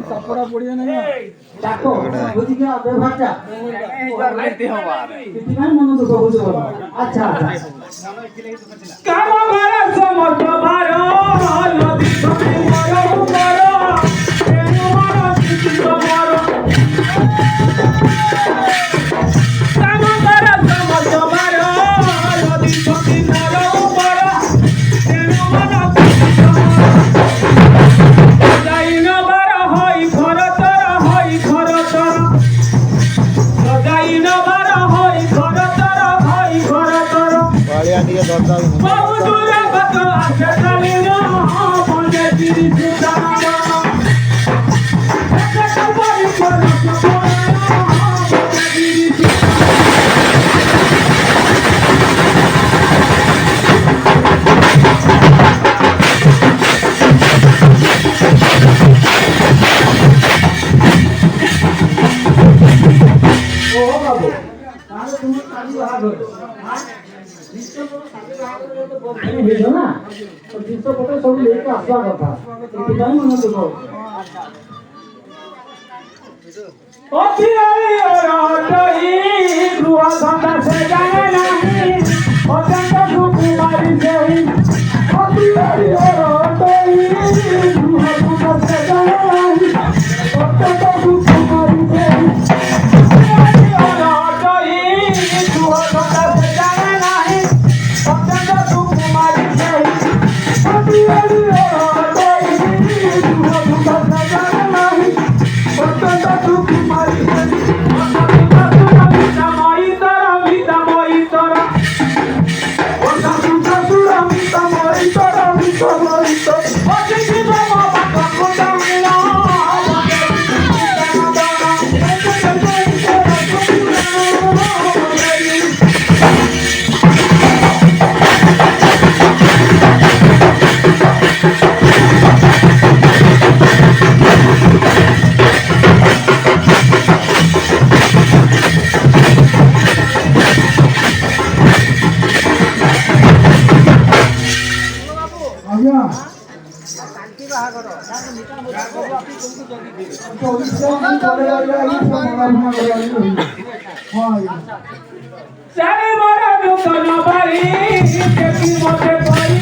कपड़ा पड़िया नहीं ताको बुझी गया व्यवहारটা করতে হবে কিমান মন দুঃখ বুঝো আচ্ছা আচ্ছা কাম মারা সমত ভার নদী তুমি মর মর এনু মর চিতি মর কাম মারা সমত ভার নদী তুমি মর মর এনু মর চিতি মর যাইনো বার হই ঘর তর হই ঘর তর যাইনো বার হই ঘর তর হই ঘর তর বাড়িয়া দিয়ে দরজা বহু দূরে কত আছে জানিনো মনে দিদি জানা একটা বড় বড় ও বাবু তাহলে তুমি কালি ভাগ হলো হ্যাঁ নিশ্চয় কোনো কালি ভাগ হলো তো বলতে হইলো না তো নিশ্চয় পটে সব লেকে আসবা কথা এটাই মনে দুঃখ অতিরাই অরটই দুয়া ধন্দা সে জানে নাহি অত্যন্ত সুকুমারী সেই অতিরাই অরটই দুয়া ধন্দা সে জানে নাহি অত্যন্ত সুকুমারী সেই অরটই দুয়া ধন্দা সে জানে নাহি অত্যন্ত সুকুমারী সেই অতিরাই অরটই দুয়া ধন্দা সে জানে নাহি অত্যন্ত সুকুমারী চারি বড় নূতন বাড়ি দেখি মতে পারি